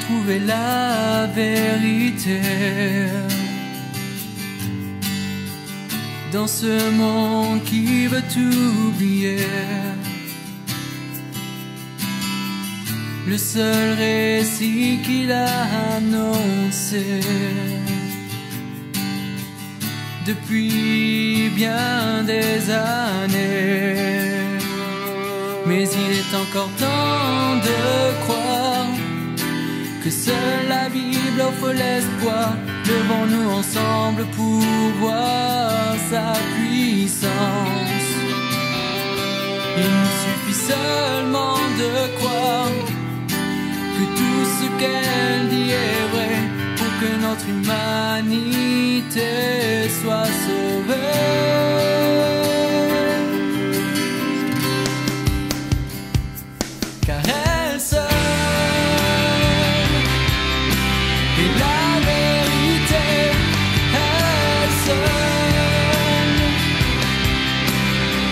trouver la vérité dans ce monde qui veut tout oublier. Le seul récit qu'il a annoncé depuis bien des années. Mais il est encore temps de croire que seule la Bible offre l'espoir. Levons-nous ensemble pour voir sa puissance. Il nous suffit seulement de croire que tout ce qu'elle dit est vrai pour que notre humanité soit sauvée. Car elle seule est la vérité, elle seule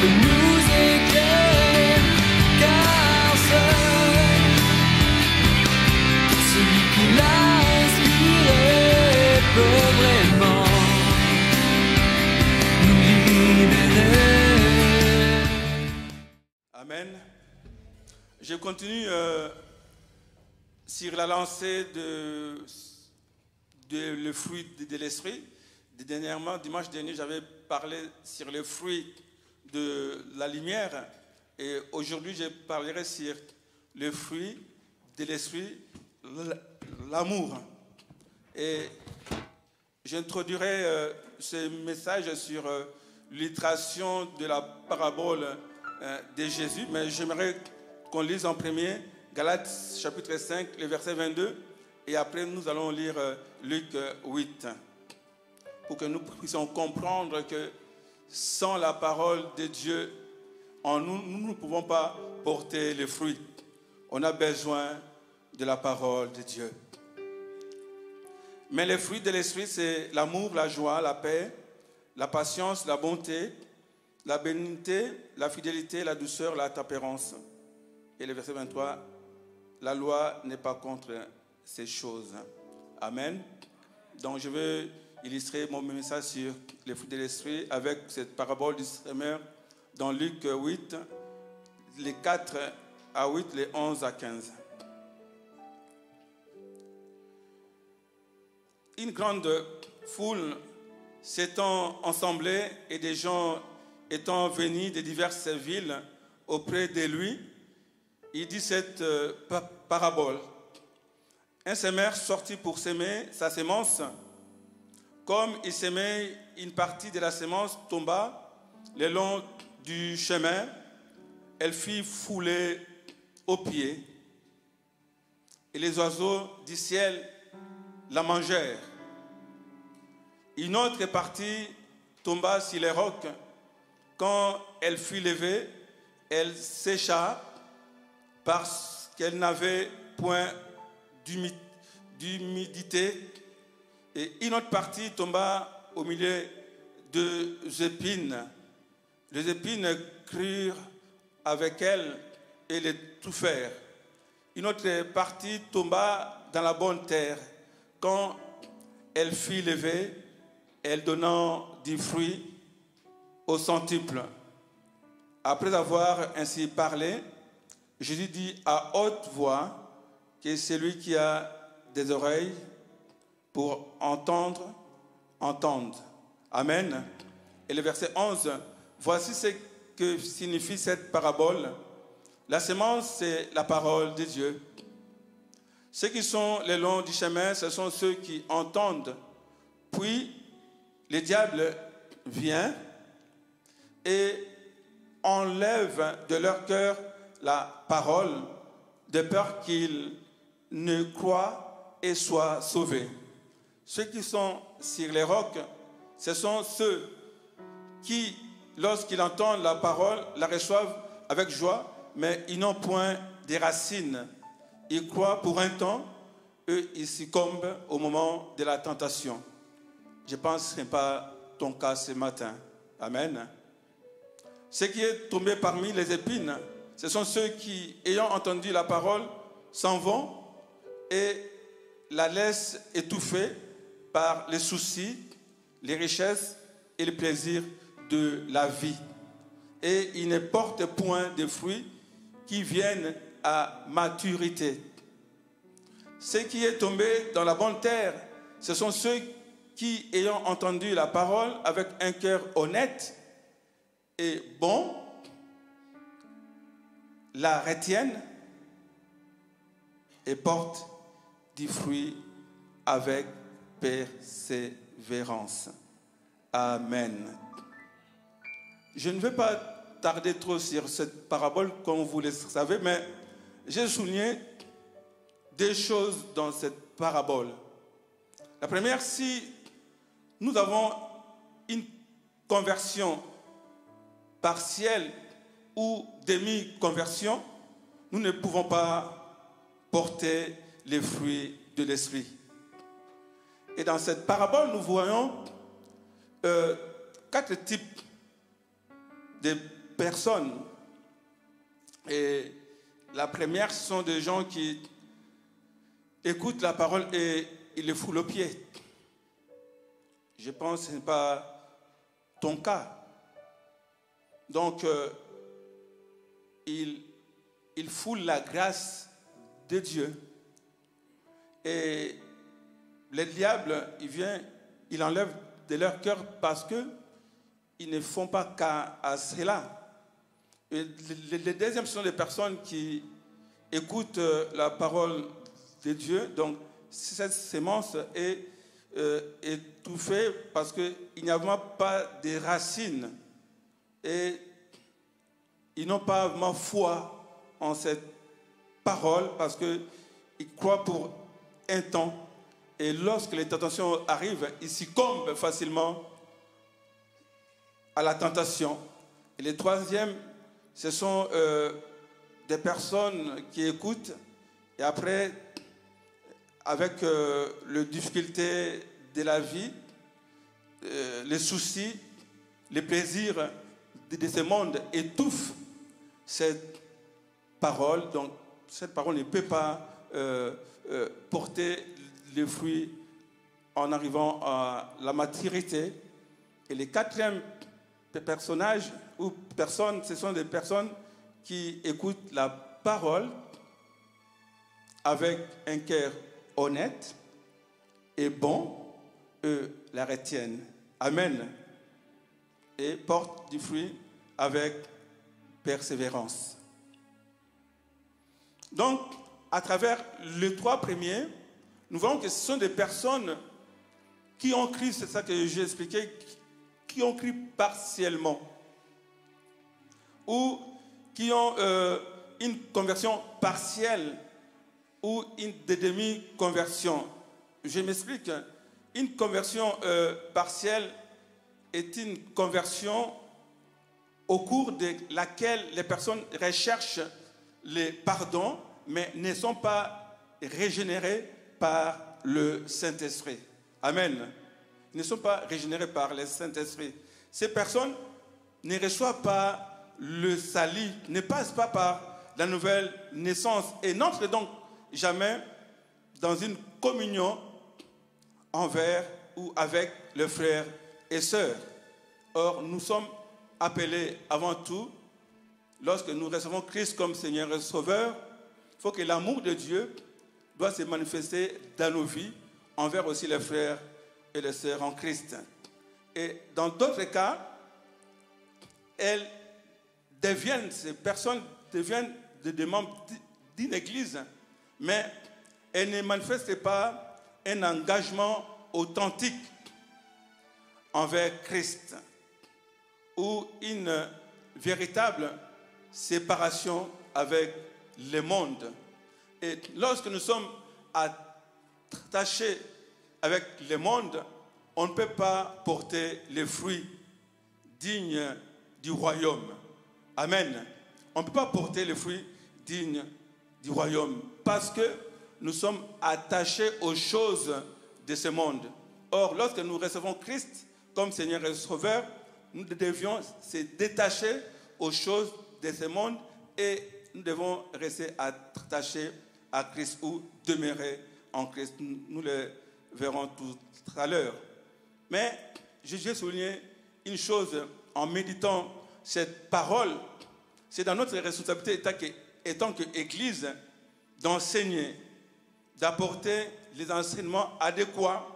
peut nous éclairer, car seul celui qui l'a inspiré peut vraiment nous libérer. Amen. Je continue sur la lancée de le fruit de l'esprit. Dernièrement, dimanche dernier, j'avais parlé sur le fruit de la lumière. Et aujourd'hui, je parlerai sur le fruit de l'esprit, l'amour. Et j'introduirai ce message sur l'illustration de la parabole de Jésus. Mais j'aimerais qu'on lise en premier Galates chapitre 5, le verset 22. Et après, nous allons lire Luc 8. Pour que nous puissions comprendre que sans la parole de Dieu en nous, nous ne pouvons pas porter les fruits. On a besoin de la parole de Dieu. Mais les fruits de l'esprit, c'est l'amour, la joie, la paix, la patience, la bonté, la bénignité, la fidélité, la douceur, la tempérance. Et le verset 23, la loi n'est pas contre ces choses. Amen. Donc je vais illustrer mon message sur les fruits de l'esprit avec cette parabole du semeur dans Luc 8, les 4 à 8, les 11 à 15. Une grande foule s'étant assemblée et des gens étant venus de diverses villes auprès de lui, il dit cette parabole. Un semeur sortit pour semer sa semence. Comme il semait, une partie de la semence tomba le long du chemin. Elle fut foulée aux pieds. Et les oiseaux du ciel la mangèrent. Une autre partie tomba sur les rocs. Quand elle fut levée, elle sécha parce qu'elle n'avait point d'humidité. Et une autre partie tomba au milieu des épines. Les épines crurent avec elle et les touffèrent. Une autre partie tomba dans la bonne terre. Quand elle fut levée, elle donna du fruit au centuple. Après avoir ainsi parlé, Jésus dit à haute voix que celui qui a des oreilles pour entendre, entende. Amen. Et le verset 11, voici ce que signifie cette parabole. La semence, c'est la parole de Dieu. Ceux qui sont le long du chemin, ce sont ceux qui entendent. Puis, le diable vient et enlève de leur cœur la parole, de peur qu'ils ne croient et soient sauvés. Ceux qui sont sur les rocs, ce sont ceux qui, lorsqu'ils entendent la parole, la reçoivent avec joie, mais ils n'ont point de racines. Ils croient pour un temps, eux, ils succombent au moment de la tentation. Je pense que ce n'est pas ton cas ce matin. Amen. Ce qui est tombé parmi les épines, ce sont ceux qui, ayant entendu la parole, s'en vont et la laisse étouffée par les soucis, les richesses et les plaisirs de la vie. Et il ne porte point de fruits qui viennent à maturité. Ce qui est tombé dans la bonne terre, ce sont ceux qui, ayant entendu la parole avec un cœur honnête et bon, la retiennent et portent du fruit avec persévérance. Amen. Je ne vais pas tarder trop sur cette parabole, comme vous le savez, mais j'ai souligné deux choses dans cette parabole. La première, si nous avons une conversion partielle ou demi-conversion, nous ne pouvons pas porter les fruits de l'esprit. Et dans cette parabole, nous voyons 4 types de personnes. Et la première, ce sont des gens qui écoutent la parole et ils les foulent aux pieds. Je pense que ce n'est pas ton cas. Donc, ils foulent la grâce de Dieu. Et le diable, il vient, il enlève de leur cœur parce qu'ils ne font pas cas à cela. Et les deuxièmes sont les personnes qui écoutent la parole de Dieu. Donc, cette sémence est étouffée parce qu'il n'y a vraiment pas de racines. Et ils n'ont pas vraiment foi en cette parole parce qu'ils croient pour un temps. Et lorsque les tentations arrivent, ils succombent facilement à la tentation. Et les troisièmes, ce sont des personnes qui écoutent et après, avec les difficultés de la vie, les soucis, les plaisirs de ce monde étouffent cette parole. Donc, cette parole ne peut pas porter les fruits en arrivant à la maturité. Et les quatrièmes personnages ou personnes, ce sont des personnes qui écoutent la parole avec un cœur honnête et bon, eux la retiennent. Amen. Et portent du fruit avec persévérance. Donc, à travers les 3 premiers, nous voyons que ce sont des personnes qui ont cru, c'est ça que j'ai expliqué, qui ont cru partiellement ou qui ont une conversion partielle ou une demi-conversion. Je m'explique. Une conversion partielle est une conversion au cours de laquelle les personnes recherchent le pardon, mais ne sont pas régénérées par le Saint-Esprit. Amen. Ils ne sont pas régénérés par le Saint-Esprit. Ces personnes ne reçoivent pas le salut, ne passent pas par la nouvelle naissance et n'entrent donc jamais dans une communion envers ou avec les frères et sœurs. Or, nous sommes appelés avant tout, lorsque nous recevons Christ comme Seigneur et Sauveur, il faut que l'amour de Dieu doit se manifester dans nos vies envers aussi les frères et les sœurs en Christ. Et dans d'autres cas, ces personnes deviennent des membres d'une église, mais elles ne manifestent pas un engagement authentique envers Christ ou une véritable séparation avec le monde. Et lorsque nous sommes attachés avec le monde, on ne peut pas porter les fruits dignes du royaume. Amen. On ne peut pas porter les fruits dignes du royaume parce que nous sommes attachés aux choses de ce monde. Or, lorsque nous recevons Christ comme Seigneur et Sauveur, nous devions se détacher aux choses de ce monde et nous devons rester attachés à Christ ou demeurer en Christ. Nous les verrons tout à l'heure. Mais j'ai souligné une chose en méditant cette parole. C'est dans notre responsabilité, étant qu'Église, d'enseigner, d'apporter les enseignements adéquats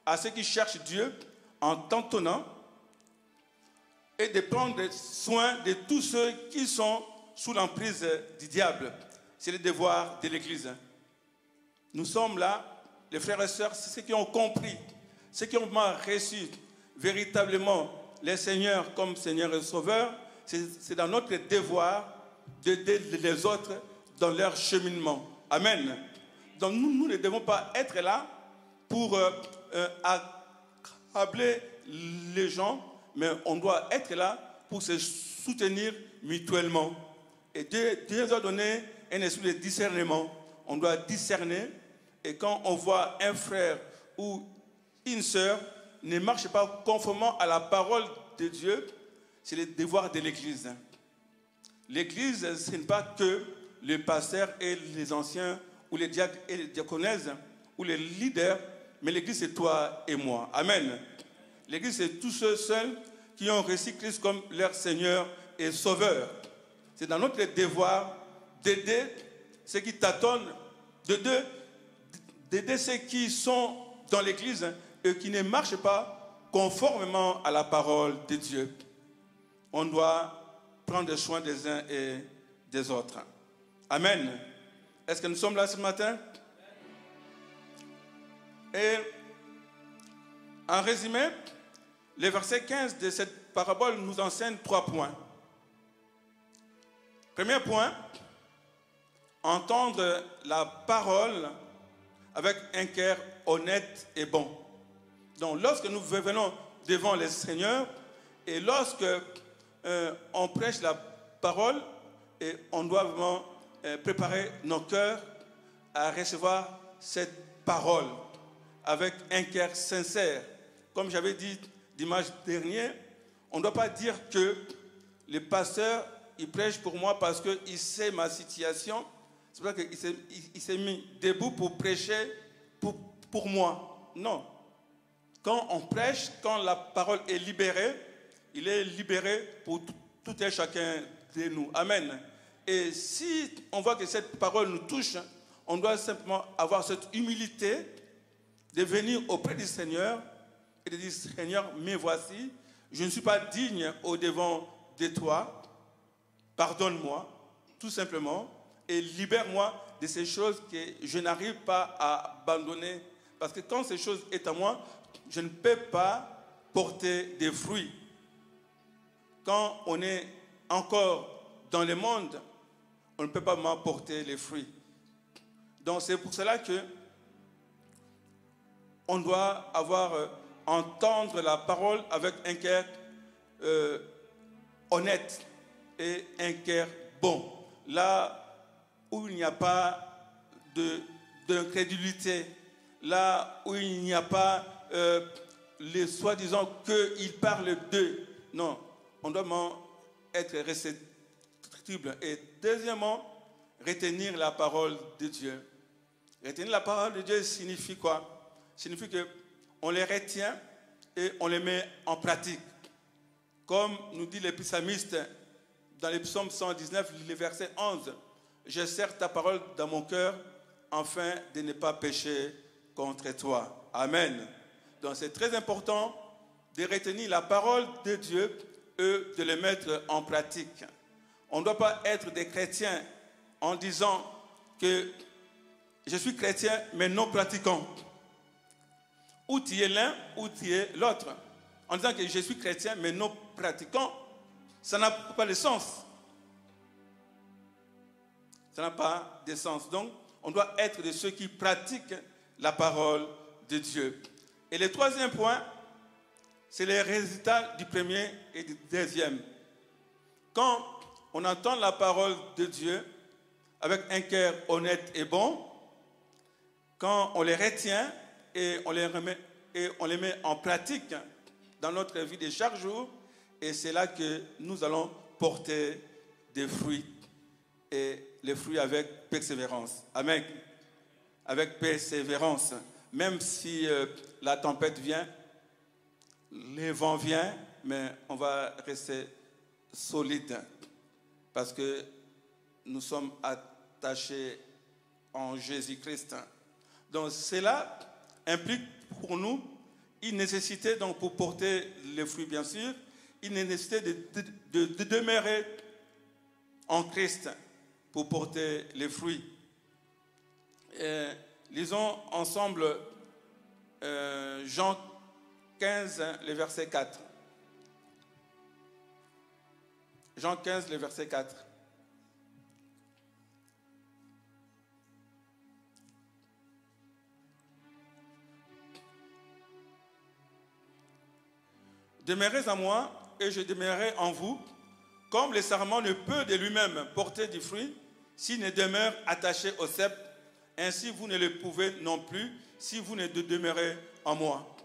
à ceux qui cherchent Dieu en tâtonnant et de prendre soin de tous ceux qui sont sous l'emprise du diable. C'est le devoir de l'Église. Nous sommes là, les frères et sœurs, c'est ceux qui ont compris, ceux qui ont reçu véritablement les seigneurs comme Seigneur et Sauveur. C'est dans notre devoir d'aider les autres dans leur cheminement. Amen. Donc nous ne devons pas être là pour accabler les gens, mais on doit être là pour se soutenir mutuellement. Et Dieu nous a donné un esprit de discernement. On doit discerner, et quand on voit un frère ou une sœur ne marche pas conformément à la parole de Dieu, c'est le devoir de l'Église. L'Église, ce n'est pas que les pasteurs et les anciens, ou les diacres et les diaconesses, ou les leaders, mais l'Église, c'est toi et moi. Amen. L'Église, c'est tous ceux seuls qui ont reçu Christ comme leur Seigneur et Sauveur. C'est dans notre devoir d'aider ceux qui tâtonnent, d'aider ceux qui sont dans l'Église et qui ne marchent pas conformément à la parole de Dieu. On doit prendre soin des uns et des autres. Amen. Est-ce que nous sommes là ce matin? Et en résumé, le verset 15 de cette parabole nous enseigne 3 points. Premier point, entendre la parole avec un cœur honnête et bon. Donc, lorsque nous venons devant le Seigneur et lorsque on prêche la parole, et on doit vraiment préparer nos cœurs à recevoir cette parole avec un cœur sincère. Comme j'avais dit dimanche dernier, on ne doit pas dire que le pasteur, il prêche pour moi parce qu'il sait ma situation. C'est pour ça qu'il s'est mis debout pour prêcher pour moi. Non. Quand on prêche, quand la parole est libérée, il est libéré pour tout et chacun de nous. Amen. Et si on voit que cette parole nous touche, on doit simplement avoir cette humilité de venir auprès du Seigneur et de dire, Seigneur, me voici, je ne suis pas digne au-devant de toi, pardonne-moi, tout simplement, et libère-moi de ces choses que je n'arrive pas à abandonner. Parce que quand ces choses sont à moi, je ne peux pas porter des fruits. Quand on est encore dans le monde, on ne peut pas m'apporter les fruits. Donc c'est pour cela que on doit entendre la parole avec un cœur honnête et un cœur bon. Là où il n'y a pas d'incrédulité, là où il n'y a pas les soi-disant qu'ils parlent d'eux. Non, on doit être réceptible. Et deuxièmement, retenir la parole de Dieu. Retenir la parole de Dieu signifie quoi? Signifie qu'on les retient et on les met en pratique. Comme nous dit le psalmiste dans le psaume 119, le verset 11, « Je serre ta parole dans mon cœur afin de ne pas pécher contre toi. » Amen. Donc c'est très important de retenir la parole de Dieu et de les mettre en pratique. On ne doit pas être des chrétiens en disant que je suis chrétien mais non pratiquant. Ou tu es l'un ou tu es l'autre. En disant que je suis chrétien mais non pratiquant, ça n'a pas de sens. Ça n'a pas de sens. Donc, on doit être de ceux qui pratiquent la parole de Dieu. Et le troisième point, c'est les résultats du premier et du deuxième. Quand on entend la parole de Dieu avec un cœur honnête et bon, quand on les retient et on les met en pratique dans notre vie de chaque jour, et c'est là que nous allons porter des fruits, et les fruits avec persévérance. Amen. avec persévérance, même si la tempête vient, les vents viennent, mais on va rester solide parce que nous sommes attachés en Jésus-Christ. Donc cela implique pour nous une nécessité, donc pour porter les fruits bien sûr, une nécessité de demeurer en Christ pour porter les fruits. Lisons ensemble Jean 15, le verset 4. Jean 15, le verset 4. Demeurez en moi et je demeurerai en vous, comme le sarment ne peut de lui-même porter du fruit s'il ne demeure attaché au cep, ainsi vous ne le pouvez non plus si vous ne demeurez en moi.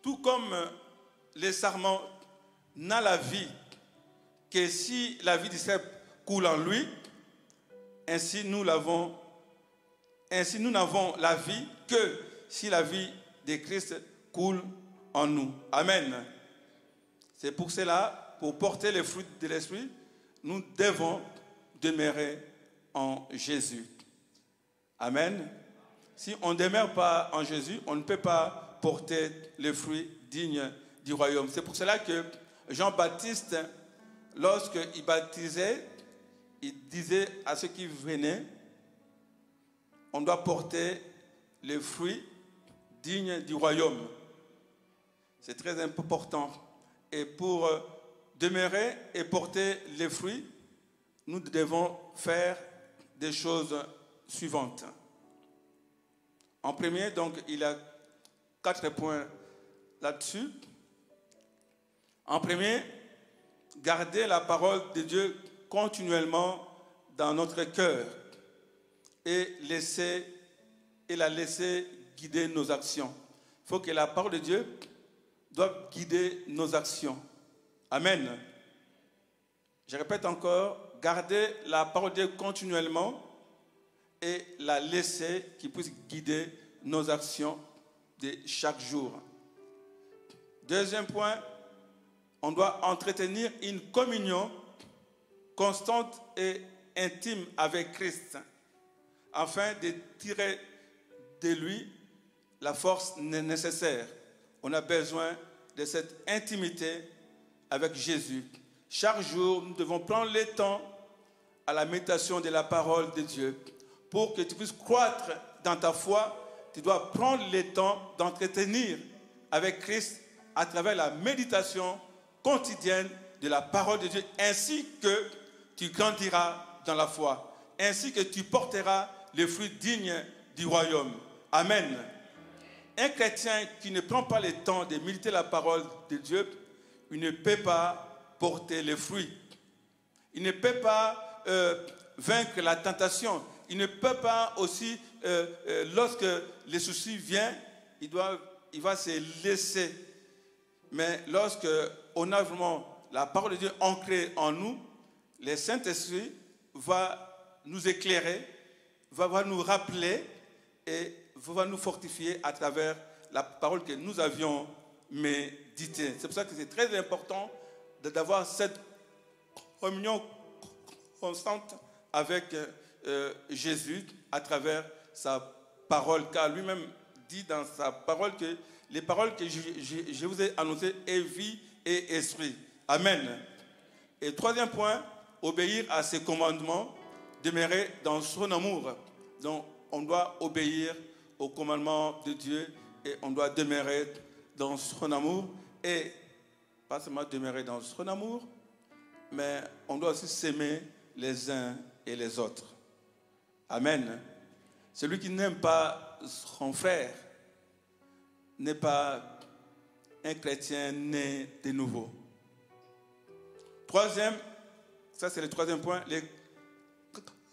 Tout comme le sarment n'a la vie que si la vie du cep coule en lui, ainsi nous n'avons la vie que si la vie de Christ coule en nous. Amen. C'est pour cela, pour porter les fruits de l'esprit, nous devons demeurer en Jésus. Amen. Si on ne demeure pas en Jésus, on ne peut pas porter les fruits dignes du royaume. C'est pour cela que Jean-Baptiste, lorsqu'il baptisait, il disait à ceux qui venaient, on doit porter les fruits dignes du royaume. C'est très important. Et pour demeurer et porter les fruits, nous devons faire des choses suivantes. En premier, donc, il y a 4 points là-dessus. En premier, garder la parole de Dieu continuellement dans notre cœur et la laisser guider nos actions. Il faut que la parole de Dieu doit guider nos actions. Amen. Je répète encore, garder la parole de Dieu continuellement et la laisser qu'il puisse guider nos actions de chaque jour. Deuxième point, on doit entretenir une communion constante et intime avec Christ afin de tirer de lui la force nécessaire. On a besoin de cette intimité avec Jésus. Chaque jour, nous devons prendre le temps à la méditation de la parole de Dieu. Pour que tu puisses croître dans ta foi, tu dois prendre le temps d'entretenir avec Christ à travers la méditation quotidienne de la parole de Dieu, ainsi que tu grandiras dans la foi, ainsi que tu porteras les fruits dignes du royaume. Amen. Un chrétien qui ne prend pas le temps de méditer la parole de Dieu, il ne peut pas porter les fruits. Il ne peut pas vaincre la tentation. Il ne peut pas aussi, lorsque les soucis viennent, il va se laisser. Mais lorsque on a vraiment la parole de Dieu ancrée en nous, le Saint-Esprit va nous éclairer, va nous rappeler et va nous fortifier à travers la parole que nous avions méditée. C'est pour ça que c'est très important d'avoir cette communion constante avec Jésus à travers sa parole, car lui-même dit dans sa parole que les paroles que je vous ai annoncées est vie et esprit. Amen. Et troisième point, obéir à ses commandements, demeurer dans son amour. Donc on doit obéir aux commandements de Dieu et on doit demeurer dans son amour. Et pas seulement demeurer dans son amour, mais on doit aussi s'aimer les uns et les autres. Amen. Celui qui n'aime pas son frère n'est pas un chrétien né de nouveau. Troisième, ça c'est le troisième point. Le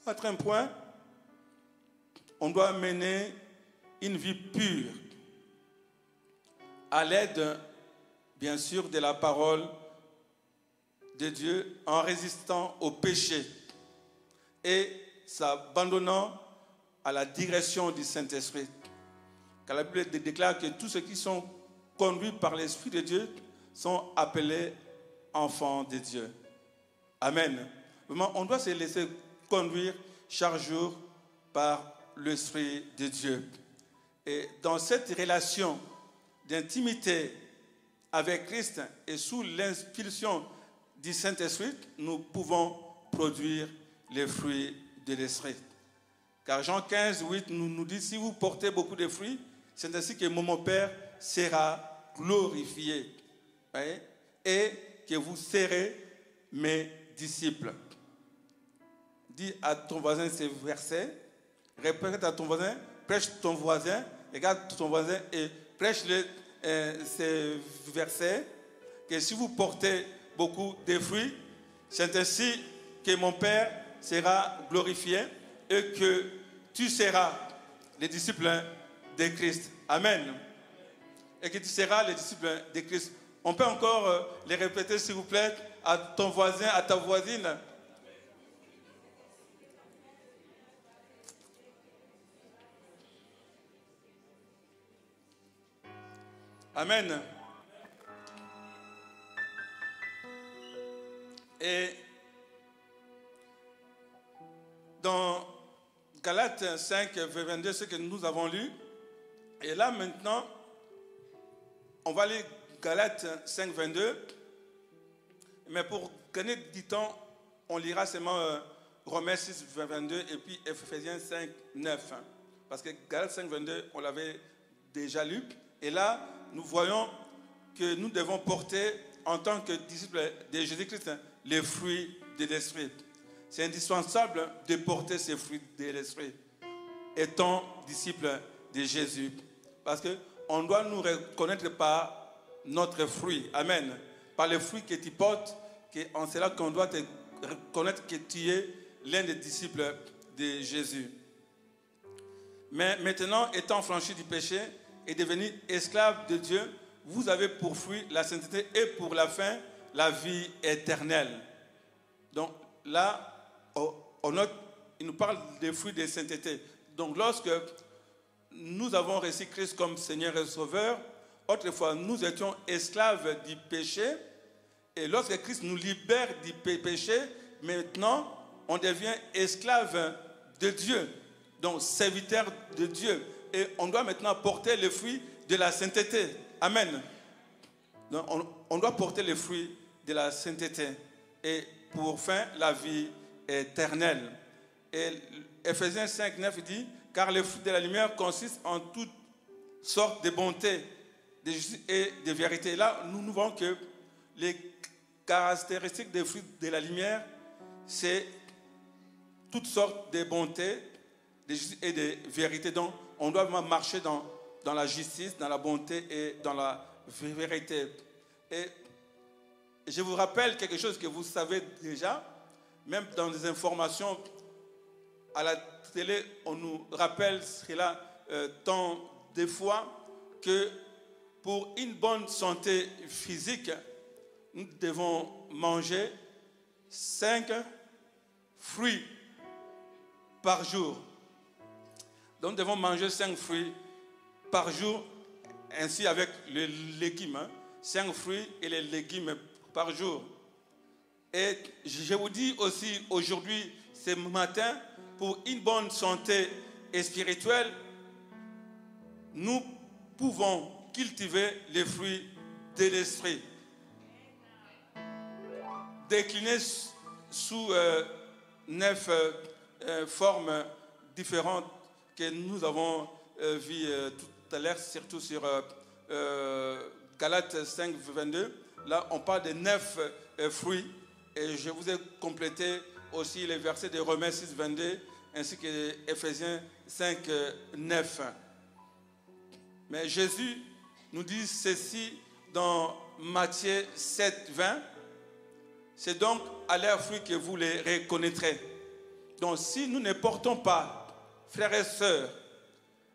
quatrième point, on doit mener une vie pure à l'aide, bien sûr, de la parole de Dieu en résistant au péché et s'abandonnant à la direction du Saint-Esprit. Car la Bible déclare que tous ceux qui sont conduits par l'Esprit de Dieu sont appelés enfants de Dieu. Amen. Vraiment, on doit se laisser conduire chaque jour par l'Esprit de Dieu. Et dans cette relation d'intimité avec Christ et sous l'inspiration du Saint-Esprit, nous pouvons produire les fruits de l'Esprit. Car Jean 15, 8 nous dit, si vous portez beaucoup de fruits, c'est ainsi que mon Père sera glorifié. Voyez? Et que vous serez mes disciples. Dis à ton voisin ces versets, répète à ton voisin, prêche ton voisin, regarde ton voisin et prêche-le ces versets, que si vous portez beaucoup de fruits, c'est ainsi que mon Père sera glorifié et que tu seras les disciples de Christ. Amen. Et que tu seras les disciples de Christ. On peut encore les répéter, s'il vous plaît, à ton voisin, à ta voisine. Amen. Et dans Galates 5, 22, ce que nous avons lu, et là maintenant, on va lire Galates 5, 22, mais pour gagner du temps, on lira seulement Romains 6, 22 et puis Ephésiens 5, 9. Parce que Galates 5, 22, on l'avait déjà lu. Et là, nous voyons que nous devons porter, en tant que disciples de Jésus-Christ, les fruits de l'Esprit. C'est indispensable de porter ces fruits de l'Esprit, étant disciples de Jésus. Parce qu'on doit nous reconnaître par notre fruit. Amen. Par les fruits que tu portes, en cela qu'on doit te reconnaître que tu es l'un des disciples de Jésus. Mais maintenant, étant franchi du péché et devenu esclave de Dieu, vous avez pour fruit la sainteté et pour la fin, la vie éternelle. Donc là, il nous parle des fruits de sainteté. Donc lorsque nous avons reçu Christ comme Seigneur et Sauveur, autrefois nous étions esclaves du péché, et lorsque Christ nous libère du péché, maintenant on devient esclave de Dieu, donc serviteur de Dieu. Et on doit maintenant porter les fruits de la sainteté. Amen. Donc on doit porter les fruits de la sainteté. Et pour fin, la vie éternelle. Et Ephésiens 5, 9 dit, car les fruits de la lumière consistent en toutes sortes de bonté, de justice et de vérité. Et là, nous voyons que les caractéristiques des fruits de la lumière, c'est toutes sortes de bonté, de justice et de vérité. Donc, on doit marcher dans la justice, dans la bonté et dans la vérité. Et je vous rappelle quelque chose que vous savez déjà, même dans les informations à la télé, on nous rappelle cela tant de fois que pour une bonne santé physique, nous devons manger 5 fruits par jour. Donc nous devons manger 5 fruits par jour, ainsi avec les légumes. 5 fruits et les légumes par jour. Et je vous dis aussi aujourd'hui, ce matin, pour une bonne santé spirituelle, nous pouvons cultiver les fruits de l'esprit. Déclinés sous 9 formes différentes que nous avons vues tout à l'heure, surtout sur Galates 5, 22. Là, on parle de 9 fruits. Et je vous ai complété aussi les versets de Romains 6, 22, ainsi que Ephésiens 5, 9. Mais Jésus nous dit ceci dans Matthieu 7, 20. C'est donc à leurs fruits que vous les reconnaîtrez. Donc si nous ne portons pas, frères et sœurs,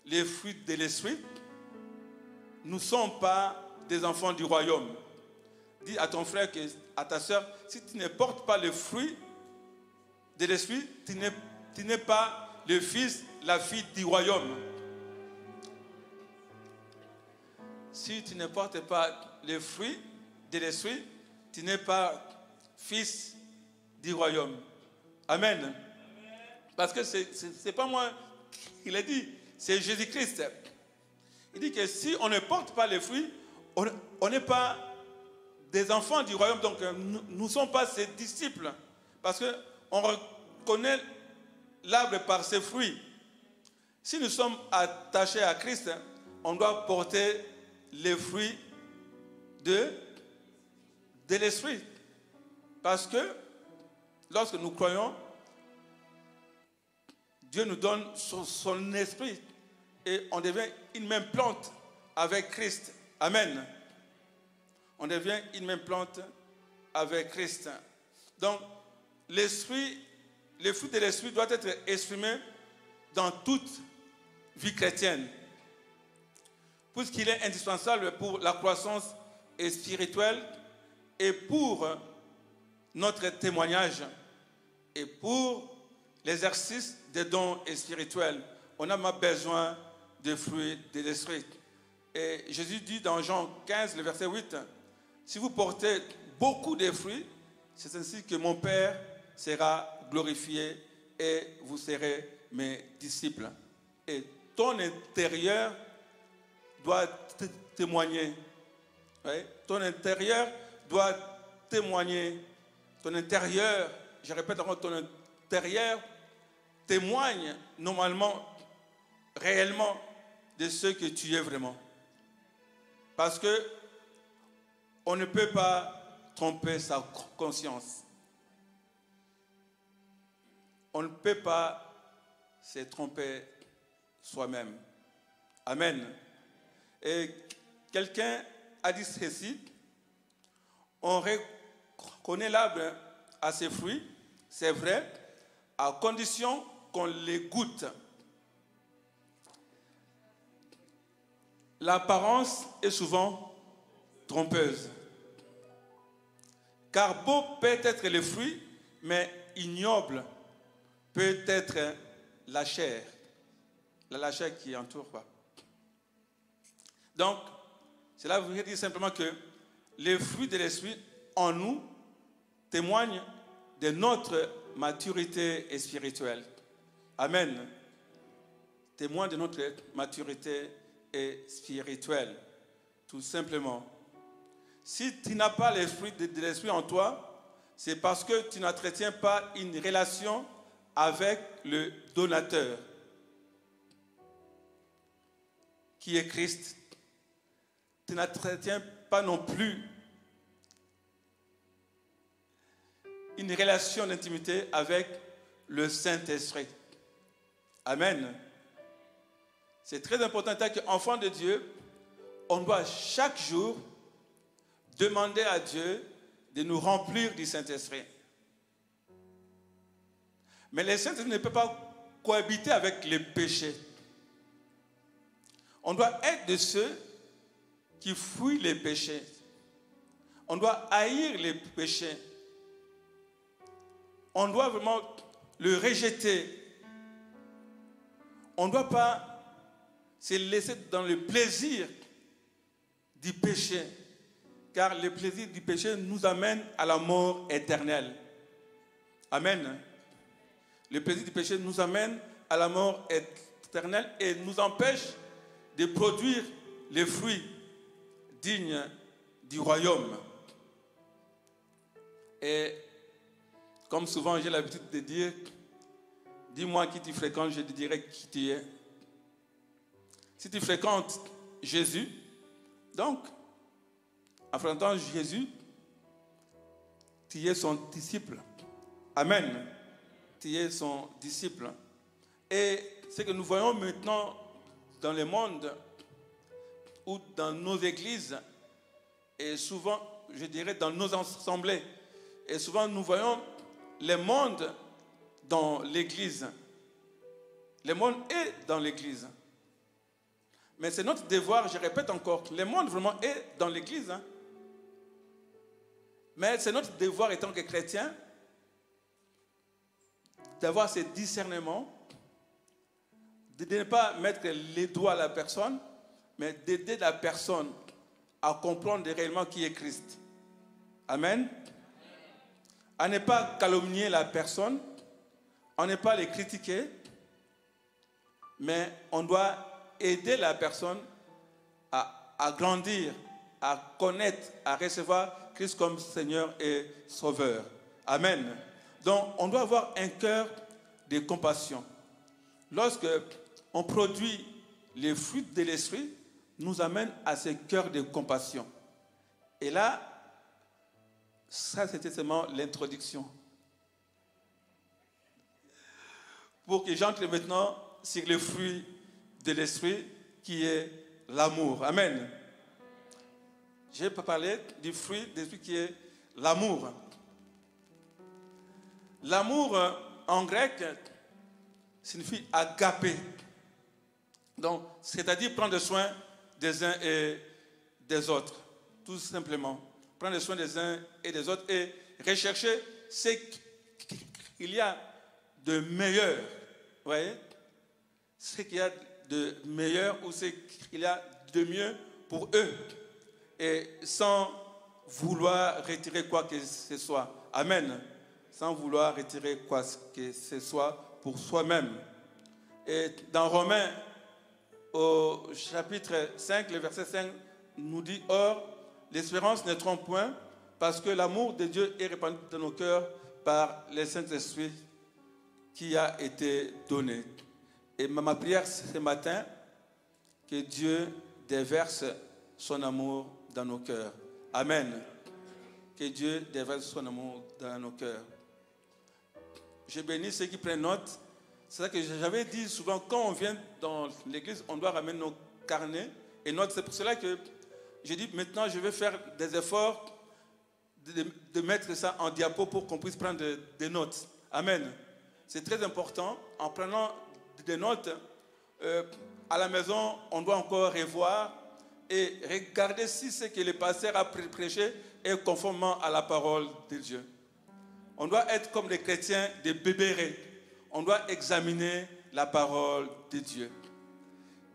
les fruits de l'esprit, nous ne sommes pas des enfants du royaume. Dis à ton frère, à ta sœur, si tu ne portes pas les fruits de l'esprit, tu n'es pas le fils, la fille du royaume. Si tu ne portes pas les fruits de l'esprit, tu n'es pas fils du royaume. Amen. Parce que c'est pas moi qui l'ai dit, c'est Jésus-Christ. Il dit que si on ne porte pas les fruits, on n'est pas des enfants du royaume, donc nous ne sommes pas ses disciples. Parce qu'on reconnaît l'arbre par ses fruits. Si nous sommes attachés à Christ, on doit porter les fruits de l'esprit. Parce que lorsque nous croyons, Dieu nous donne son esprit et on devient une même plante avec Christ. Amen. On devient une même plante avec Christ. Donc, les fruits de l'esprit doivent être exprimés dans toute vie chrétienne. Puisqu'il est indispensable pour la croissance spirituelle et pour notre témoignage et pour l'exercice des dons spirituels. On a besoin de fruits de l'esprit. Et Jésus dit dans Jean 15, le verset 8, si vous portez beaucoup de fruits, c'est ainsi que mon Père sera glorifié et vous serez mes disciples. Et ton intérieur doit témoigner. Oui? Ton intérieur doit témoigner. Ton intérieur, je répète encore, ton intérieur témoigne normalement, réellement, de ce que tu es vraiment. Parce que on ne peut pas tromper sa conscience. On ne peut pas se tromper soi-même. Amen. Et quelqu'un a dit ceci, on reconnaît l'arbre à ses fruits, c'est vrai, à condition qu'on les goûte. L'apparence est souvent trompeuse. Car beau peut être le fruit, mais ignoble peut être la chair. La chair qui entoure quoi. Donc, cela veut dire simplement que les fruits de l'esprit en nous témoignent de notre maturité spirituelle. Amen. Témoignent de notre maturité spirituelle. Tout simplement. Si tu n'as pas les fruits de l'esprit en toi, c'est parce que tu n'entretiens pas une relation avec le donateur, qui est Christ. Tu n'entretiens pas non plus une relation d'intimité avec le Saint-Esprit. Amen. C'est très important, en tant qu'enfant de Dieu, on doit chaque jour demander à Dieu de nous remplir du Saint-Esprit. Mais le Saint-Esprit ne peut pas cohabiter avec les péchés. On doit être de ceux qui fuient les péchés. On doit haïr les péchés. On doit vraiment le rejeter. On ne doit pas se laisser dans le plaisir du péché. Car le plaisir du péché nous amène à la mort éternelle. Amen. Le plaisir du péché nous amène à la mort éternelle et nous empêche de produire les fruits dignes du royaume. Et comme souvent j'ai l'habitude de dire, dis-moi qui tu fréquentes, je te dirai qui tu es. Si tu fréquentes Jésus, donc, en fréquentant Jésus, tu es son disciple. Amen. Tu es son disciple. Et ce que nous voyons maintenant dans le monde ou dans nos églises, et souvent, je dirais, dans nos assemblées, et souvent nous voyons le monde dans l'église. Le monde est dans l'église. Mais c'est notre devoir, je répète encore, le monde vraiment est dans l'église. Hein. Mais c'est notre devoir, étant que chrétien, d'avoir ce discernement de ne pas mettre les doigts à la personne, mais d'aider la personne à comprendre réellement qui est Christ. Amen. À ne pas calomnier la personne, à ne pas les critiquer, mais on doit aider la personne à grandir, à connaître, à recevoir Christ comme Seigneur et Sauveur. Amen. Donc, on doit avoir un cœur de compassion. Lorsque on produit les fruits de l'esprit, nous amène à ce cœur de compassion. Et là, ça c'était seulement l'introduction. Pour que j'entre maintenant sur le fruit de l'esprit qui est l'amour. Amen. Je vais parler du fruit de l'esprit qui est l'amour. L'amour en grec signifie agapé. Donc, c'est-à-dire prendre soin des uns et des autres, tout simplement. Prendre soin des uns et des autres et rechercher ce qu'il y a de meilleur. Vous voyez? Ce qu'il y a de meilleur ou ce qu'il y a de mieux pour eux. Et sans vouloir retirer quoi que ce soit. Amen. Sans vouloir retirer quoi que ce soit pour soi-même. Et dans Romains, au chapitre 5, le verset 5 nous dit « Or, l'espérance ne trompe point, parce que l'amour de Dieu est répandu dans nos cœurs par le Saint-Esprit qui a été donné. » Et ma prière ce matin, que Dieu déverse son amour dans nos cœurs. Amen. Que Dieu déverse son amour dans nos cœurs. Je bénis ceux qui prennent note. C'est ça que j'avais dit souvent, quand on vient dans l'église, on doit ramener nos carnets et notes. C'est pour cela que j'ai dit maintenant je vais faire des efforts de mettre ça en diapo pour qu'on puisse prendre des notes. Amen. C'est très important. En prenant des notes, à la maison, on doit encore revoir et regarder si ce que le pasteur a prêché est conformément à la parole de Dieu. On doit être comme les chrétiens des bébérés. On doit examiner la parole de Dieu.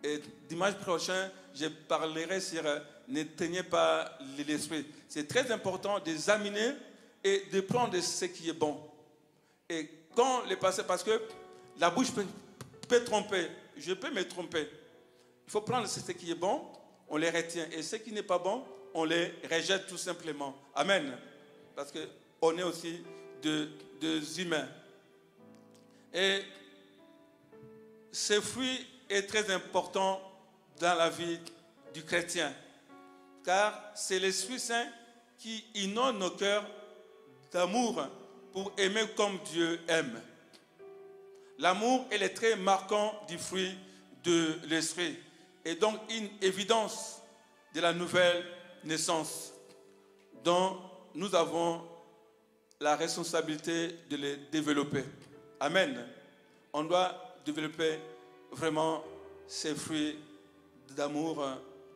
Et dimanche prochain, je parlerai sur n'éteignez pas l'esprit. C'est très important d'examiner et de prendre ce qui est bon. Et quand les pasteur, parce que la bouche peut tromper, je peux me tromper. Il faut prendre ce qui est bon, on les retient. Et ce qui n'est pas bon, on les rejette tout simplement. Amen. Parce qu'on est aussi des humains. Et ce fruit est très important dans la vie du chrétien, car c'est l'Esprit Saint qui inonde nos cœurs d'amour pour aimer comme Dieu aime. L'amour est le trait marquant du fruit de l'Esprit et donc une évidence de la nouvelle naissance dont nous avons la responsabilité de le développer. Amen. On doit développer vraiment ces fruits d'amour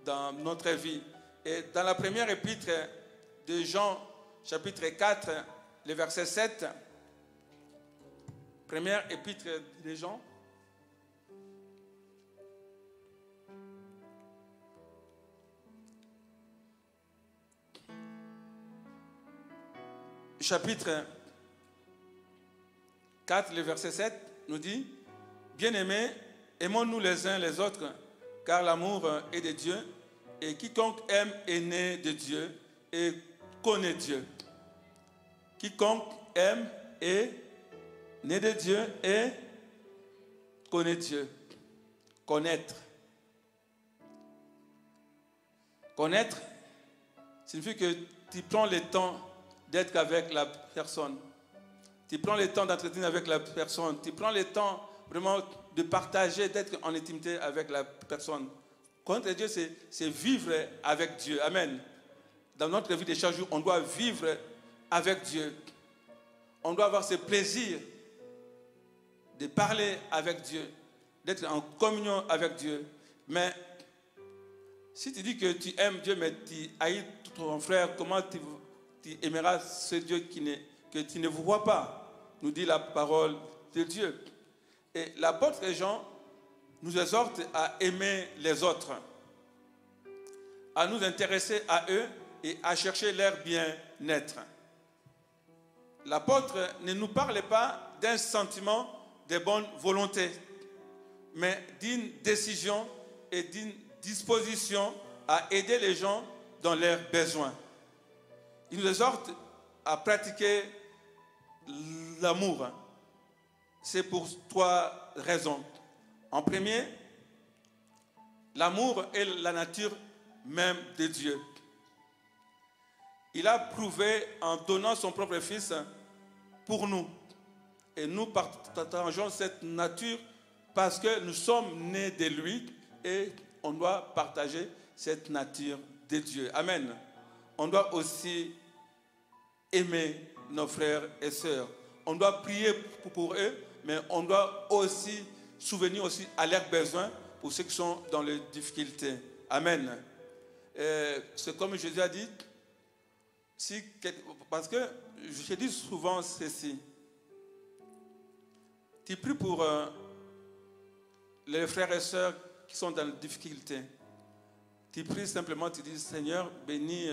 dans notre vie. Et dans la première épître de Jean, chapitre 4, le verset 7, première épître de Jean, chapitre 4, le verset 7 nous dit « Bien-aimés, aimons-nous les uns les autres, car l'amour est de Dieu, et quiconque aime est né de Dieu et connaît Dieu. » Quiconque aime est né de Dieu et connaît Dieu. Connaître. Connaître signifie que tu prends le temps d'être avec la personne. Tu prends le temps d'entretenir avec la personne. Tu prends le temps vraiment de partager, d'être en intimité avec la personne. Connaître Dieu, c'est vivre avec Dieu. Amen. Dans notre vie de chaque jour, on doit vivre avec Dieu. On doit avoir ce plaisir de parler avec Dieu, d'être en communion avec Dieu. Mais si tu dis que tu aimes Dieu, mais tu haïs ton frère, comment tu aimeras ce Dieu que tu ne vois pas, nous dit la parole de Dieu. Et l'apôtre Jean, nous exhorte à aimer les autres, à nous intéresser à eux et à chercher leur bien-être. L'apôtre ne nous parle pas d'un sentiment de bonne volonté, mais d'une décision et d'une disposition à aider les gens dans leurs besoins. Il nous exhorte à pratiquer l'amour. C'est pour 3 raisons. En premier, l'amour est la nature même de Dieu. Il a prouvé en donnant son propre Fils pour nous. Et nous partageons cette nature parce que nous sommes nés de lui et on doit partager cette nature de Dieu. Amen. On doit aussi aimer nos frères et sœurs. On doit prier pour eux, mais on doit aussi souvenir aussi à leurs besoins pour ceux qui sont dans les difficultés. Amen. C'est comme Jésus a dit, parce que je dis souvent ceci. Tu pries pour les frères et sœurs qui sont dans les difficultés. Tu pries simplement, tu dis, Seigneur, bénis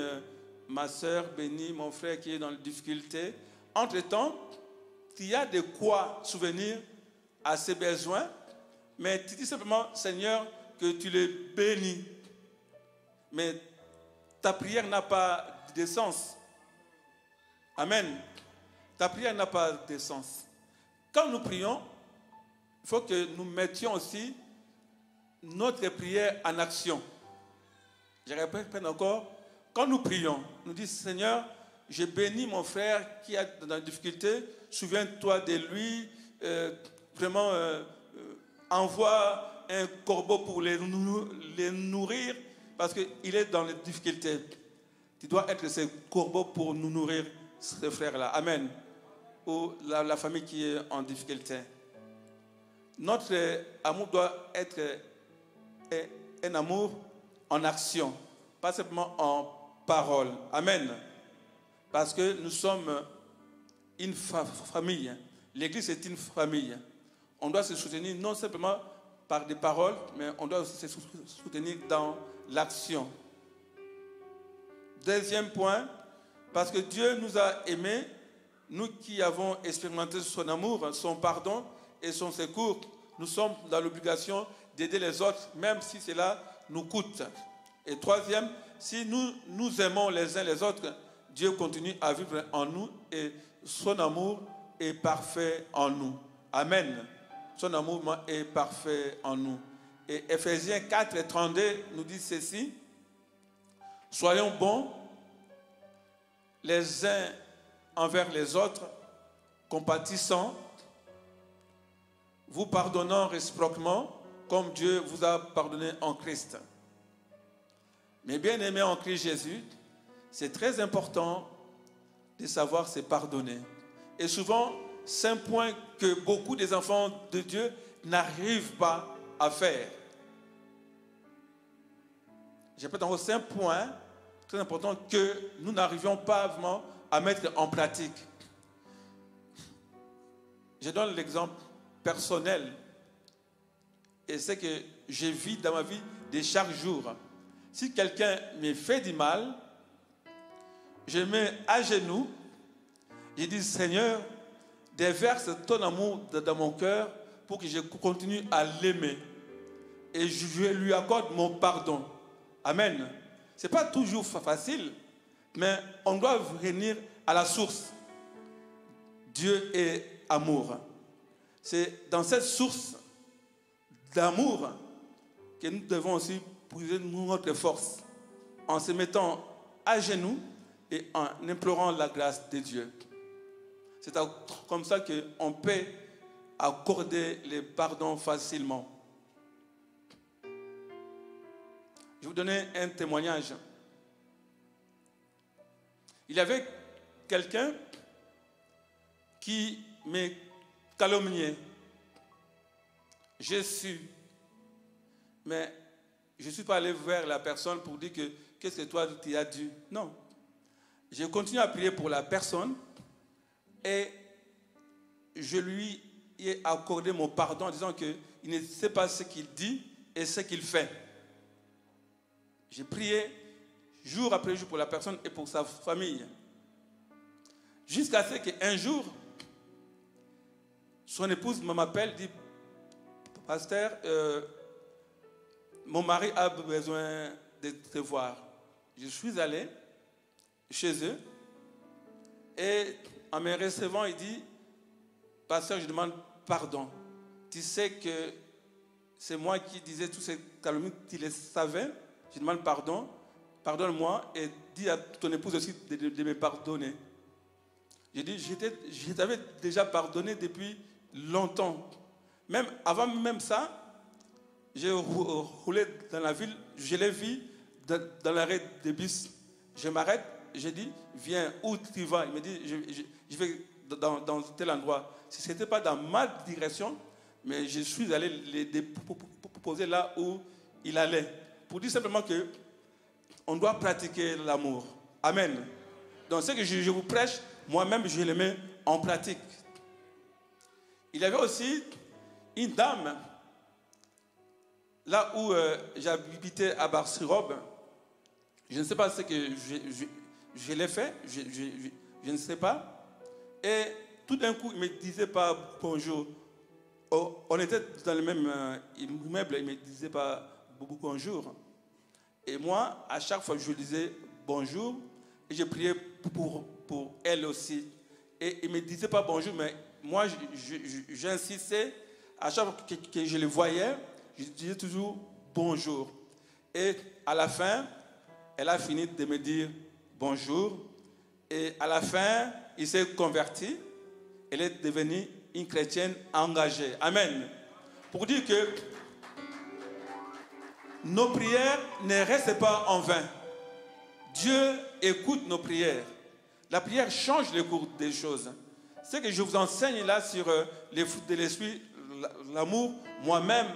ma sœur, bénis mon frère qui est dans les difficultés. Entre-temps, il y a de quoi souvenir à ses besoins, mais tu dis simplement, Seigneur, que tu les bénis. Mais ta prière n'a pas de sens. Amen. Ta prière n'a pas de sens. Quand nous prions, il faut que nous mettions aussi notre prière en action. Je répète encore, quand nous prions, nous disons, Seigneur, je bénis mon frère qui est dans la difficulté, souviens-toi de lui, vraiment envoie un corbeau pour les nourrir, parce qu'il est dans les difficultés. Tu dois être ce corbeau pour nous nourrir, ce frère-là. Amen. Ou la famille qui est en difficulté. Notre amour doit être un amour en action, pas simplement en parole. Amen. Parce que nous sommes une famille. L'Église est une famille. On doit se soutenir non simplement par des paroles, mais on doit se soutenir dans l'action. Deuxième point, parce que Dieu nous a aimés, nous qui avons expérimenté son amour, son pardon et son secours, nous sommes dans l'obligation d'aider les autres, même si cela nous coûte. Et troisième, si nous aimons les uns les autres, Dieu continue à vivre en nous et son amour est parfait en nous. Amen. Son amour est parfait en nous. Et Ephésiens 4, 32 nous dit ceci. Soyons bons les uns envers les autres, compatissants, vous pardonnant réciproquement, comme Dieu vous a pardonné en Christ. Mais bien aimés en Christ Jésus, c'est très important de savoir se pardonner. Et souvent, c'est un point que beaucoup des enfants de Dieu n'arrivent pas à faire. Je répète encore, c'est un point très important que nous n'arrivions pas vraiment à mettre en pratique. Je donne l'exemple personnel. Et c'est que je vis dans ma vie de chaque jour. Si quelqu'un me fait du mal, je me mets à genoux, je dis, Seigneur, déverse ton amour dans mon cœur pour que je continue à l'aimer. Et je lui accorde mon pardon. Amen. Ce n'est pas toujours facile, mais on doit venir à la source. Dieu est amour. C'est dans cette source d'amour que nous devons aussi puiser notre force en se mettant à genoux et en implorant la grâce de Dieu. C'est comme ça qu'on peut accorder les pardons facilement. Je vais vous donner un témoignage. Il y avait quelqu'un qui me calomniait. J'ai su. Mais je ne suis pas allé vers la personne pour dire que qu'est-ce que toi tu as dû. Non. J'ai continué à prier pour la personne et je lui ai accordé mon pardon en disant qu'il ne sait pas ce qu'il dit et ce qu'il fait. J'ai prié jour après jour pour la personne et pour sa famille. Jusqu'à ce qu'un jour, son épouse m'appelle, dit « Pasteur, mon mari a besoin de te voir. » Je suis allé chez eux et en me recevant, il dit « Pasteur, je demande pardon. Tu sais que c'est moi qui disais toutes ces calomnies, tu les savais. Je demande pardon. Pardonne-moi et dis à ton épouse aussi de me pardonner. » J'ai dit, je t'avais déjà pardonné depuis longtemps. Même avant même ça, j'ai roulé dans la ville, je l'ai vu dans l'arrêt de bus. Je m'arrête, je dis, viens, où tu vas? Il me dit, je vais dans tel endroit. Ce n'était pas dans ma direction, mais je suis allé les déposer là où il allait. Pour dire simplement que on doit pratiquer l'amour. Amen. Donc ce que je vous prêche, moi-même je le mets en pratique. Il y avait aussi une dame, là où j'habitais à Bar-sur-Aube. Je ne sais pas ce que je l'ai fait, je ne sais pas. Et tout d'un coup, il ne me disait pas bonjour. Oh, on était dans le même immeuble, il ne me disait pas bonjour. Et moi, à chaque fois, je lui disais bonjour. Et je priais pour elle aussi. Et il ne me disait pas bonjour, mais moi, j'insistais. À chaque fois que je le voyais, je disais toujours bonjour. Et à la fin, elle a fini de me dire bonjour. Et à la fin, il s'est converti. Elle est devenue une chrétienne engagée. Amen. Pour dire que nos prières ne restent pas en vain. Dieu écoute nos prières. La prière change le cours des choses. Ce que je vous enseigne là sur les fruits de l'esprit, l'amour, moi-même,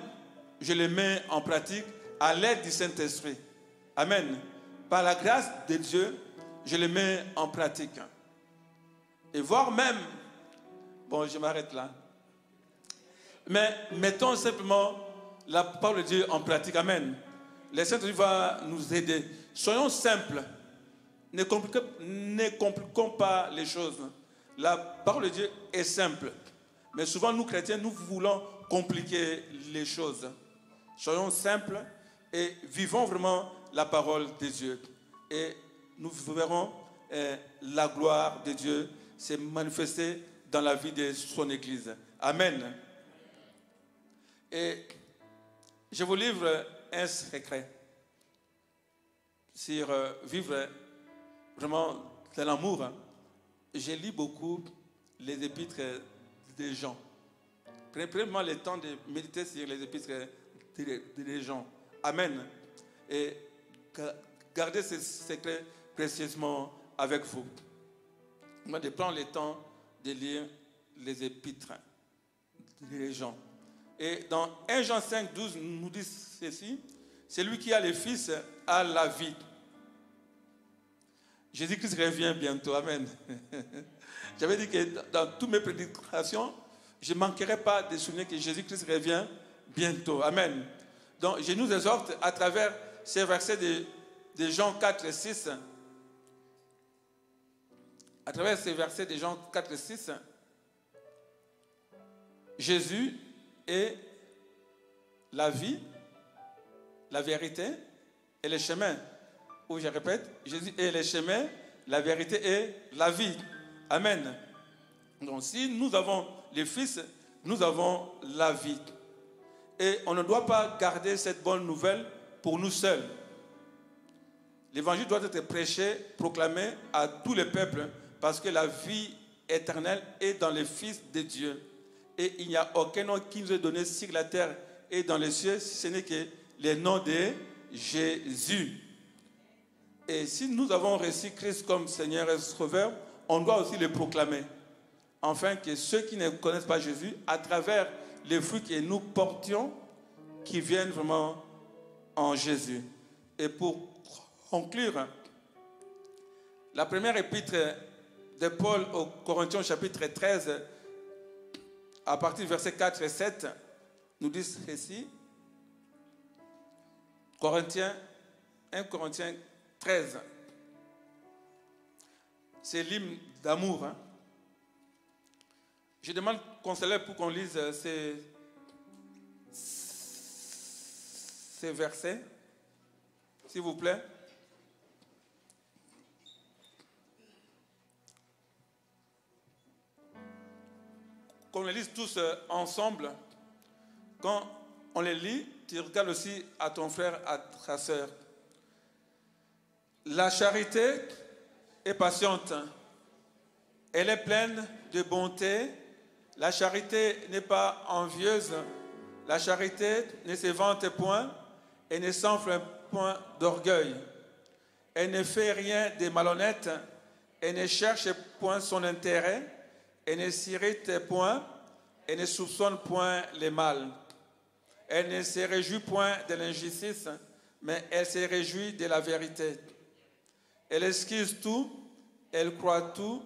je le mets en pratique à l'aide du Saint-Esprit. Amen. Par la grâce de Dieu, je le mets en pratique. Et voire même, bon, je m'arrête là. Mais mettons simplement la parole de Dieu en pratique. Amen. Le Saint-Esprit va nous aider. Soyons simples. Ne compliquons pas les choses. La parole de Dieu est simple. Mais souvent, nous chrétiens, nous voulons compliquer les choses. Soyons simples et vivons vraiment la parole de Dieu. Et nous verrons la gloire de Dieu se manifester dans la vie de son Église. Amen. Et je vous livre un secret sur vivre vraiment de l'amour. Je lis beaucoup les épîtres des gens. Prenez-moi le temps de méditer sur les épîtres des gens. Amen. Et gardez ce secret précieusement avec vous. Moi, je prends le temps de lire les épîtres des gens. Et dans 1 Jean 5, 12, nous dit ceci: celui qui a le Fils a la vie. Jésus-Christ revient bientôt. Amen. J'avais dit que dans toutes mes prédications, je ne manquerai pas de souligner que Jésus-Christ revient bientôt. Amen. Donc, je nous exhorte à travers ces versets de Jean 4 et 6. À travers ces versets de Jean 4 et 6, Jésus est la vie, la vérité et le chemin. Ou je répète, Jésus est le chemin, la vérité et la vie. Amen. Donc si nous avons le Fils, nous avons la vie. Et on ne doit pas garder cette bonne nouvelle pour nous seuls. L'évangile doit être prêché, proclamé à tous les peuples, parce que la vie éternelle est dans le Fils de Dieu. Et il n'y a aucun nom qui nous est donné sur la terre et dans les cieux, si ce n'est que le nom de Jésus. Et si nous avons reçu Christ comme Seigneur et Sauveur, on doit aussi le proclamer. Afin que ceux qui ne connaissent pas Jésus, à travers les fruits que nous portions, qui viennent vraiment en Jésus. Et pour conclure, la première épître de Paul aux Corinthiens, chapitre 13, à partir du verset 4 et 7, nous dit ceci. 1 Corinthiens 13. C'est l'hymne d'amour. Hein. Je demande qu'on se lève pour qu'on lise ces versets, s'il vous plaît. Qu'on les lise tous ensemble. Quand on les lit, tu regardes aussi à ton frère, à ta sœur. La charité est patiente. Elle est pleine de bonté. La charité n'est pas envieuse. La charité ne se vante point et ne s'enfle point d'orgueil. Elle ne fait rien de malhonnête. Elle ne cherche point son intérêt. Elle ne s'irrite point. Elle ne soupçonne point les mal. Elle ne se réjouit point de l'injustice, mais elle se réjouit de la vérité. Elle excuse tout, elle croit tout,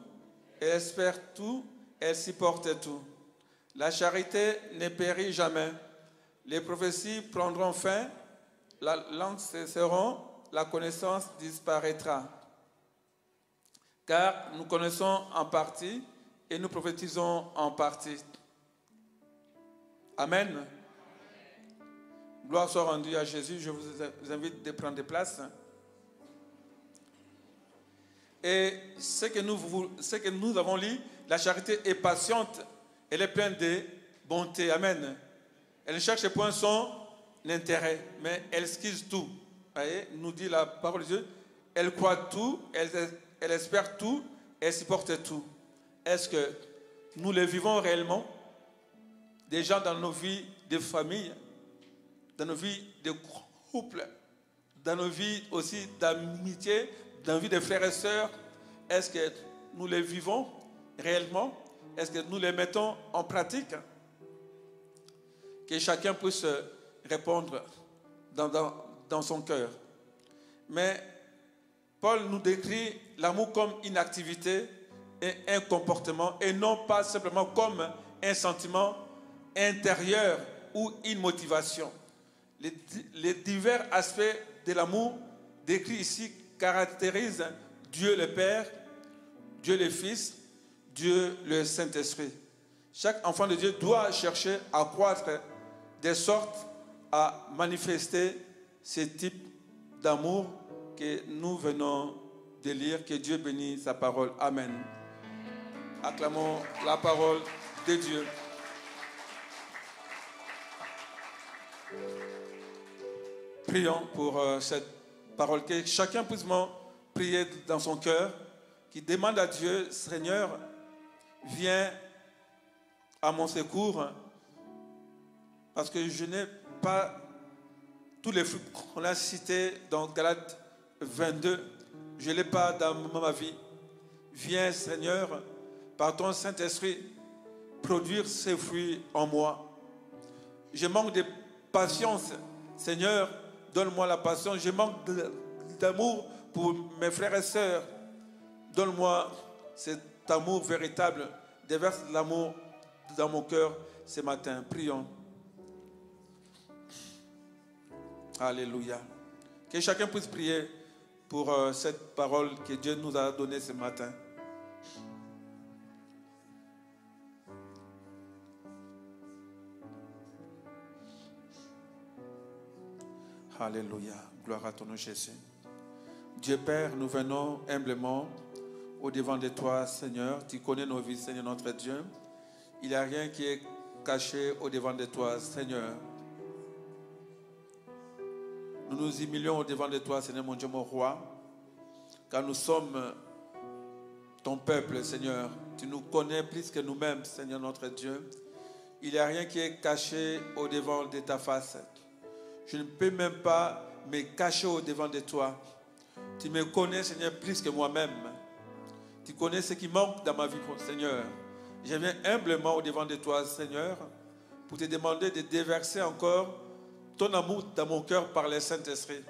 elle espère tout, elle supporte tout. La charité ne périt jamais. Les prophéties prendront fin, la langue cesseront, la connaissance disparaîtra. Car nous connaissons en partie et nous prophétisons en partie. Amen. Gloire soit rendue à Jésus. Je vous invite de prendre des places. Et ce que nous avons lu, la charité est patiente, elle est pleine de bonté. Amen. Elle ne cherche point son intérêt, mais elle excuse tout. Voyez, nous dit la parole de Dieu. Elle croit tout, elle espère tout, elle supporte tout. Est-ce que nous le vivons réellement? Déjà dans nos vies de famille, dans nos vies de couple, dans nos vies aussi d'amitié, dans nos vies de frères et sœurs, est-ce que nous les vivons réellement? Est-ce que nous les mettons en pratique? Que chacun puisse répondre dans son cœur. Mais Paul nous décrit l'amour comme une activité et un comportement, et non pas simplement comme un sentiment intérieur ou une motivation. Les divers aspects de l'amour décrits ici caractérisent Dieu le Père, Dieu le Fils, Dieu le Saint-Esprit. Chaque enfant de Dieu doit chercher à croître de sorte à manifester ce type d'amour que nous venons de lire. Que Dieu bénisse sa parole. Amen. Acclamons la parole de Dieu. Prions pour cette parole, que chacun puisse prier dans son cœur, qui demande à Dieu, Seigneur, viens à mon secours, parce que je n'ai pas tous les fruits qu'on a cités dans Galates 22, je ne l'ai pas dans ma vie. Viens, Seigneur, par ton Saint-Esprit, produire ces fruits en moi. Je manque de patience, Seigneur, donne-moi la patience. Je manque d'amour pour mes frères et sœurs. Donne-moi cet amour véritable. Déverse l'amour dans mon cœur ce matin. Prions. Alléluia. Que chacun puisse prier pour cette parole que Dieu nous a donnée ce matin. Alléluia. Gloire à ton nom, Jésus. Dieu Père, nous venons humblement au-devant de toi, Seigneur. Tu connais nos vies, Seigneur notre Dieu. Il n'y a rien qui est caché au-devant de toi, Seigneur. Nous nous humilions au-devant de toi, Seigneur mon Dieu, mon roi, car nous sommes ton peuple, Seigneur. Tu nous connais plus que nous-mêmes, Seigneur notre Dieu. Il n'y a rien qui est caché au-devant de ta face. Je ne peux même pas me cacher au-devant de toi. Tu me connais, Seigneur, plus que moi-même. Tu connais ce qui manque dans ma vie, Seigneur. Je viens humblement au-devant de toi, Seigneur, pour te demander de déverser encore ton amour dans mon cœur par le Saint-Esprit,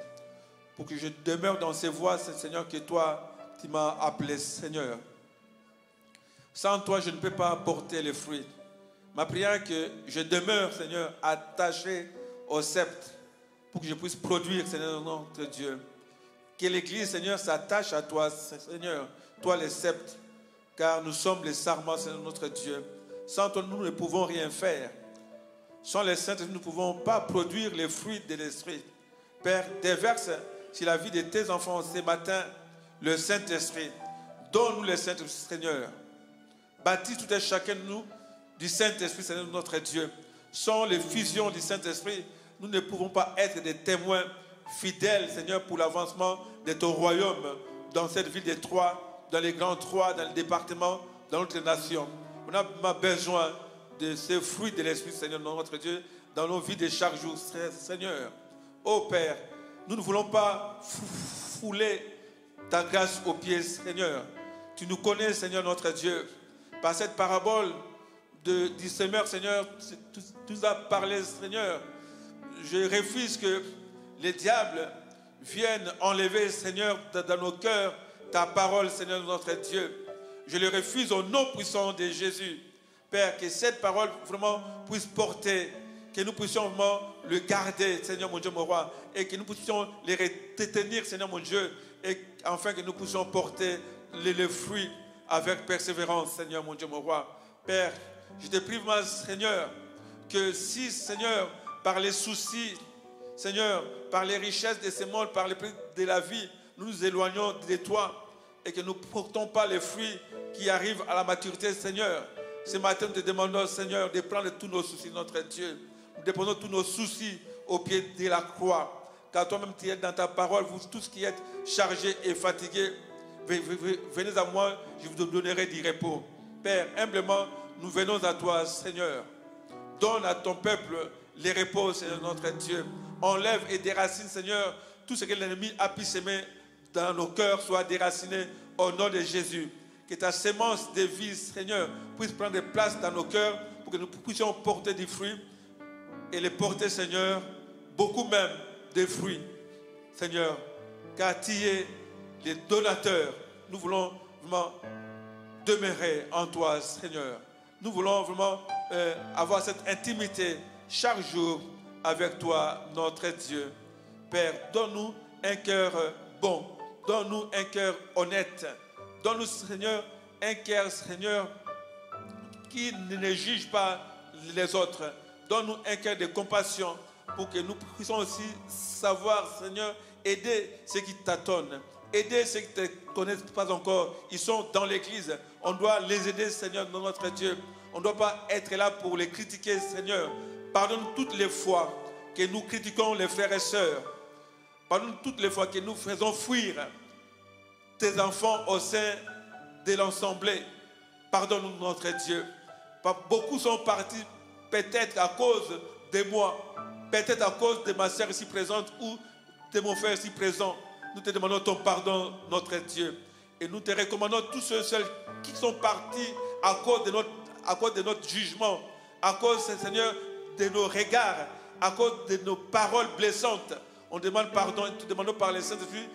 pour que je demeure dans ces voies, Seigneur, que toi, tu m'as appelé, Seigneur. Sans toi, je ne peux pas porter les fruits. Ma prière est que je demeure, Seigneur, attaché au sceptre pour que je puisse produire, Seigneur, notre Dieu. Que l'Église, Seigneur, s'attache à toi, Seigneur, toi les sceptres, car nous sommes les sarments, Seigneur, notre Dieu. Sans toi, nous ne pouvons rien faire. Sans les saints, nous ne pouvons pas produire les fruits de l'Esprit. Père, déverse sur la vie de tes enfants ce matin le Saint-Esprit. Donne-nous le Saint-Esprit, Seigneur. Bâtis tout et chacun de nous du Saint-Esprit, Seigneur, notre Dieu. Sans les fusions du Saint-Esprit, nous ne pouvons pas être des témoins fidèles, Seigneur, pour l'avancement de ton royaume dans cette ville de Troyes, dans les grands Troyes, dans le département, dans notre nation. On a besoin de ces fruits de l'Esprit, Seigneur, notre Dieu, dans nos vies de chaque jour, Seigneur. Ô Père, nous ne voulons pas fouler ta grâce aux pieds, Seigneur. Tu nous connais, Seigneur, notre Dieu. Par cette parabole du semeur, Seigneur, tu nous as parlé, Seigneur. Je refuse que les diables viennent enlever, Seigneur, dans nos cœurs, ta parole, Seigneur, notre Dieu. Je le refuse au nom puissant de Jésus. Père, que cette parole vraiment puisse porter, que nous puissions vraiment le garder, Seigneur mon Dieu, mon roi, et que nous puissions les retenir, Seigneur mon Dieu, et enfin que nous puissions porter les fruits avec persévérance, Seigneur mon Dieu, mon roi. Père, je te prie, Seigneur, que si, Seigneur, par les soucis, Seigneur, par les richesses de ce monde, par les prix de la vie, nous nous éloignons de toi et que nous ne portons pas les fruits qui arrivent à la maturité, Seigneur. Ce matin, nous te demandons, Seigneur, de prendre tous nos soucis, notre Dieu. Nous déposons tous nos soucis au pied de la croix. Car toi-même, tu es dans ta parole, vous tous qui êtes chargés et fatigués, venez à moi, je vous donnerai du repos. Père, humblement, nous venons à toi, Seigneur. Donne à ton peuple les repos, Seigneur, notre Dieu. Enlève et déracine, Seigneur, tout ce que l'ennemi a pu s'aimer dans nos cœurs soit déraciné au nom de Jésus. Que ta sémence de vie, Seigneur, puisse prendre place dans nos cœurs pour que nous puissions porter des fruits et les porter, Seigneur, beaucoup même de fruits, Seigneur, car tu es les donateurs. Nous voulons vraiment demeurer en toi, Seigneur. Nous voulons vraiment avoir cette intimité chaque jour avec toi, notre Dieu. Père, donne-nous un cœur bon. Donne-nous un cœur honnête. Donne-nous, Seigneur, un cœur, Seigneur, qui ne juge pas les autres. Donne-nous un cœur de compassion pour que nous puissions aussi savoir, Seigneur, aider ceux qui t'attendent. Aider ceux qui ne te connaissent pas encore. Ils sont dans l'église. On doit les aider, Seigneur, dans notre Dieu. On ne doit pas être là pour les critiquer, Seigneur. Pardonne toutes les fois que nous critiquons les frères et sœurs. Pardonne toutes les fois que nous faisons fuir tes enfants au sein de l'assemblée. Pardonne-nous, notre Dieu. Beaucoup sont partis peut-être à cause de moi, peut-être à cause de ma sœur ici présente ou de mon frère ici présent. Nous te demandons ton pardon, notre Dieu. Et nous te recommandons tous ceux qui sont partis à cause de notre jugement, à cause, Seigneur, de nos regards, à cause de nos paroles blessantes. On demande pardon et nous te demandons par les Saint-Esprit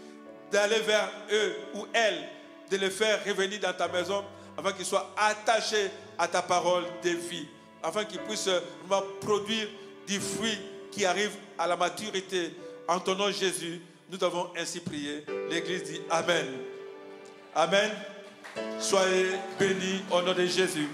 d'aller vers eux ou elles, de les faire revenir dans ta maison afin qu'ils soient attachés à ta parole de vie, afin qu'ils puissent vraiment produire des fruits qui arrivent à la maturité. En ton nom, Jésus, nous avons ainsi prié. L'Église dit Amen. Amen. Soyez bénis au nom de Jésus.